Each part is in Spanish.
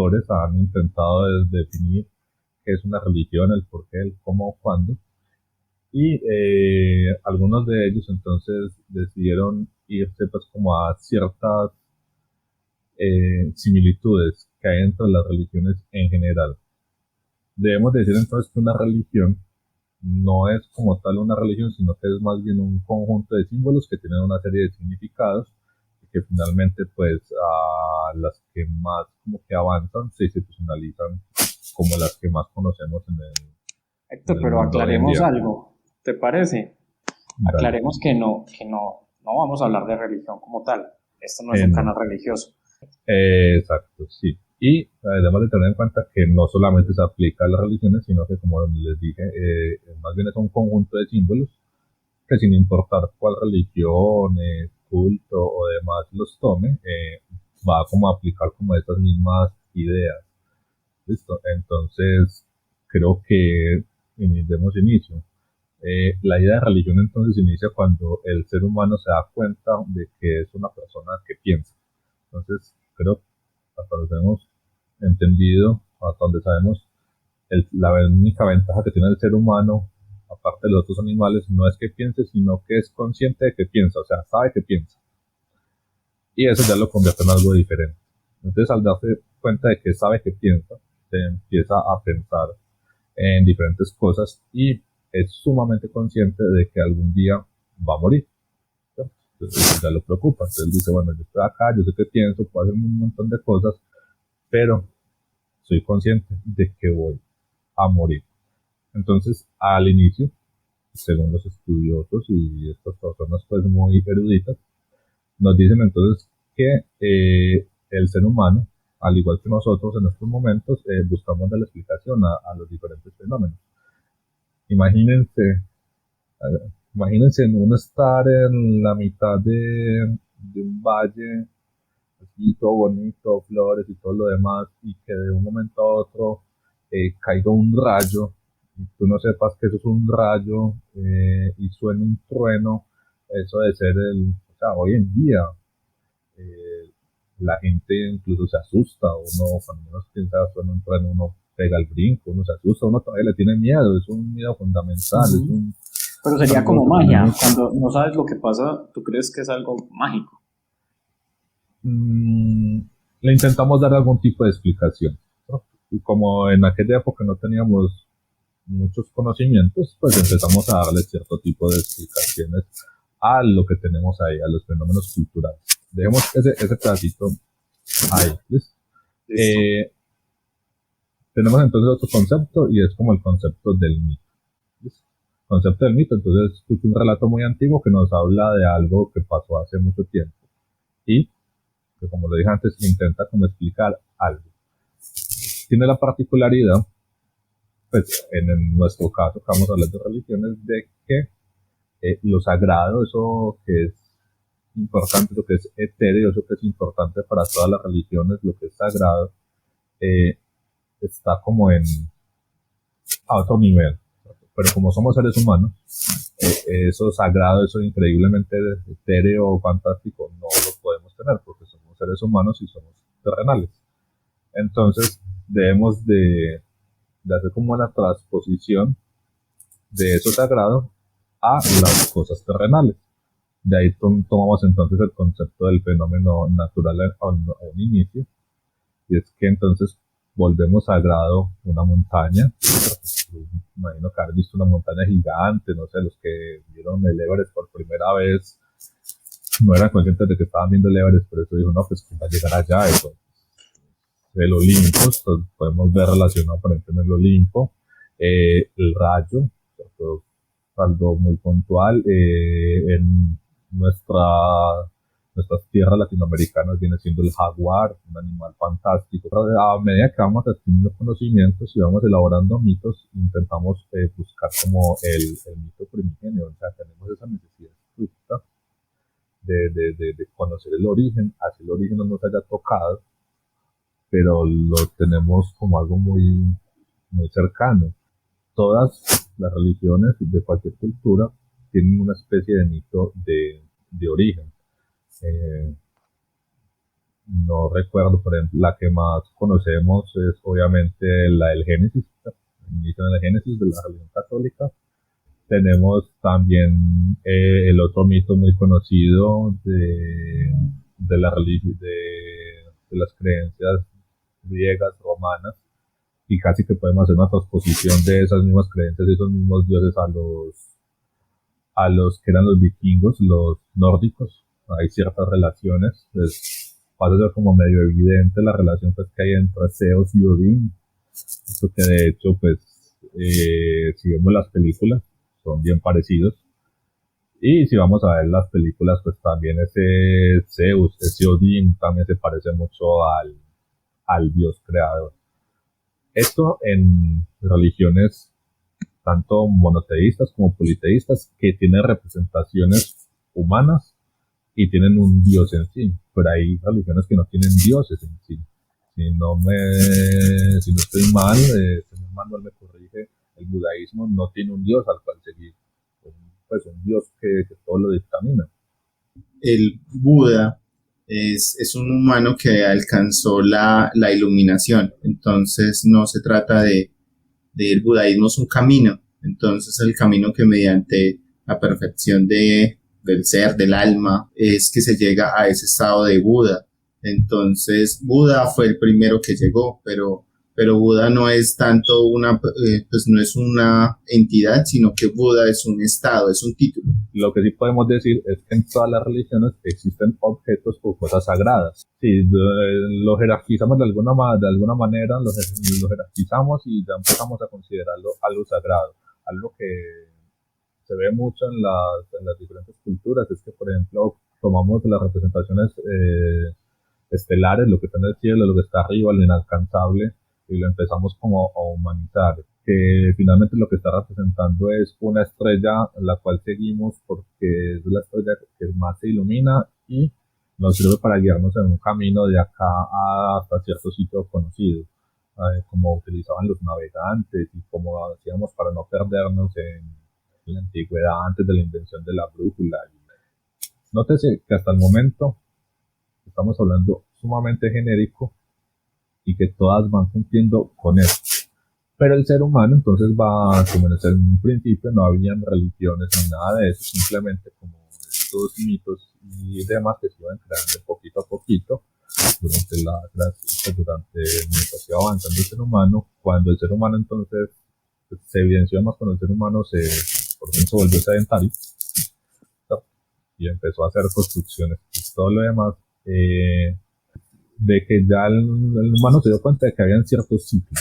autores han intentado definir qué es una religión, el por qué, el cómo, cuándo, y algunos de ellos entonces decidieron irse pues como a ciertas similitudes que hay entre las religiones en general. Debemos decir entonces que una religión no es como tal una religión, sino que es más bien un conjunto de símbolos que tienen una serie de significados y que finalmente pues a las que más como que avanzan se institucionalizan como las que más conocemos en Héctor, el pero mundo hoy en aclaremos día. algo, ¿te parece? Dale. Aclaremos que no vamos a hablar de religión como tal. Esto no es un No. canal religioso. Exacto, sí. Y además de tener en cuenta que no solamente se aplica a las religiones, sino que como les dije, más bien es un conjunto de símbolos que sin importar cuál religión, culto o demás los tome, va como a aplicar como estas mismas ideas. ¿Listo? Entonces, creo que demos inicio. La idea de religión entonces inicia cuando el ser humano se da cuenta de que es una persona que piensa. Entonces, creo, hasta donde tenemos entendido, hasta donde sabemos, la única ventaja que tiene el ser humano, aparte de los otros animales, no es que piense, sino que es consciente de que piensa, o sea, sabe que piensa. Y eso ya lo convierte en algo diferente. Entonces, al darse cuenta de que sabe que piensa, se empieza a pensar en diferentes cosas y es sumamente consciente de que algún día va a morir. ¿No? Entonces, ya lo preocupa. Entonces dice, bueno, yo estoy acá, yo sé que pienso, puedo hacer un montón de cosas, pero soy consciente de que voy a morir. Entonces, al inicio, según los estudiosos y estas personas pues muy eruditas, nos dicen entonces que el ser humano, al igual que nosotros en estos momentos, buscamos dar la explicación a los diferentes fenómenos. Imagínense, imagínense en uno estar en la mitad de un valle, así todo bonito, flores y todo lo demás, y que de un momento a otro caiga un rayo, y tú no sepas que eso es un rayo, y suene un trueno, eso de ser o sea, hoy en día, eh, la gente incluso se asusta, uno cuando menos piensa suena un trueno, uno pega el brinco, uno se asusta, uno todavía le tiene miedo, es un miedo fundamental, Ujú. Pero es sería algo como que tiene magia. mucho. Cuando no sabes lo que pasa, tú crees que es algo mágico. mm, Le intentamos dar algún tipo de explicación, ¿no? Y como en aquella época no teníamos muchos conocimientos, pues empezamos a darle cierto tipo de explicaciones a lo que tenemos ahí, a los fenómenos culturales. Dejemos ese pedacito ahí. ¿Listo? Listo. Eh, Tenemos entonces otro concepto y es como el concepto del mito. ¿Listo? Concepto del mito, entonces es un relato muy antiguo que nos habla de algo que pasó hace mucho tiempo y que, como lo dije antes, intenta como explicar algo. Tiene la particularidad, pues en nuestro caso, que vamos a hablar de religiones, de que lo sagrado, eso que es importante, lo que es etéreo, eso que es importante para todas las religiones, lo que es sagrado, eh, está como a otro nivel. Pero como somos seres humanos, eso sagrado, eso increíblemente etéreo o fantástico, no lo podemos tener porque somos seres humanos y somos terrenales. Entonces, debemos de hacer como una transposición de eso sagrado a las cosas terrenales. De ahí tomamos entonces el concepto del fenómeno natural a un inicio, y es que entonces volvemos sagrado una montaña. Imagino que haber visto una montaña gigante, no sé, los que vieron el Everest por primera vez no eran conscientes de que estaban viendo el Everest, pero eso dijo, no, pues va a llegar allá, eso. El Olimpo, entonces podemos ver relacionado, por ejemplo, en el Olimpo, el rayo, algo muy puntual, en nuestra, nuestras tierras latinoamericanas viene siendo el jaguar, un animal fantástico. A medida que vamos adquiriendo conocimientos y vamos elaborando mitos, intentamos buscar como el mito primigenio, o sea, tenemos esa necesidad de conocer el origen, así el origen no nos haya tocado, pero lo tenemos como algo muy, muy cercano. Todas las religiones de cualquier cultura tienen una especie de mito de origen. Eh, no recuerdo, por ejemplo, la que más conocemos es obviamente la del Génesis, el inicio del Génesis de la religión católica. Tenemos también el otro mito muy conocido de la religión, de las creencias griegas, romanas, y casi que podemos hacer una transposición de esas mismas creencias, de esos mismos dioses a los que eran los vikingos, los nórdicos. Hay ciertas relaciones, pues pasa a ser como medio evidente la relación pues, que hay entre Zeus y Odín, esto que de hecho pues si vemos las películas son bien parecidos. Y si vamos a ver las películas, pues también ese Zeus, ese Odín, también se parece mucho al dios creador. Esto en religiones tanto monoteístas como politeístas, que tienen representaciones humanas y tienen un dios en sí. Pero hay religiones que no tienen dioses en sí. Si no estoy mal, señor Manuel me corrige, el budaísmo no tiene un dios al cual seguir, pues un dios que todo lo dictamina. El Buda es un humano que alcanzó la iluminación, entonces no se trata el budaísmo es un camino, entonces el camino que mediante la perfección del ser, del alma, es que se llega a ese estado de Buda. Entonces Buda fue el primero que llegó, pero Buda no es tanto pues no es una entidad, sino que Buda es un estado, es un título. Lo que sí podemos decir es que en todas las religiones existen objetos o cosas sagradas. Sí, lo jerarquizamos de alguna manera, lo jerarquizamos y ya empezamos a considerarlo algo sagrado. Algo que se ve mucho en las diferentes culturas es que, por ejemplo, tomamos las representaciones estelares, lo que está en el cielo, lo que está arriba, lo inalcanzable, y lo empezamos como a humanizar, que finalmente lo que está representando es una estrella la cual seguimos porque es la estrella que más se ilumina y nos sirve para guiarnos en un camino de acá hasta cierto sitio conocido, como utilizaban los navegantes y como hacíamos para no perdernos en la antigüedad antes de la invención de la brújula. Nótese que hasta el momento estamos hablando sumamente genérico y que todas van cumpliendo con eso. Pero el ser humano entonces va, como en un principio no habían religiones ni nada de eso, simplemente como estos mitos y demás que se iban creando poquito a poquito mientras se va avanzando el ser humano. Cuando el ser humano entonces se evidenció más cuando el ser humano por ejemplo, se volvió sedentario, ¿no? Y empezó a hacer construcciones y todo lo demás, de que ya el humano se dio cuenta de que habían ciertos ciclos.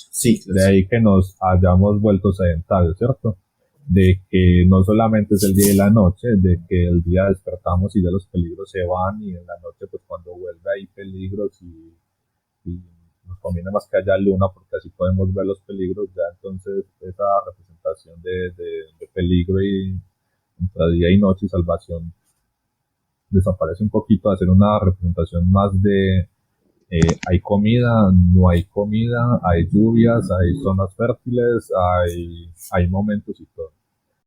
Ciclos. De ahí que nos hayamos vuelto sedentarios, ¿cierto? De que no solamente es el día y la noche, de que el día despertamos y ya los peligros se van y en la noche pues cuando vuelve hay peligros y nos conviene más que haya luna porque así podemos ver los peligros, ya entonces esa representación de peligro y entre día y noche y salvación desaparece un poquito, hacer una representación más de hay comida, no hay comida, hay lluvias, hay zonas fértiles, hay momentos y todo.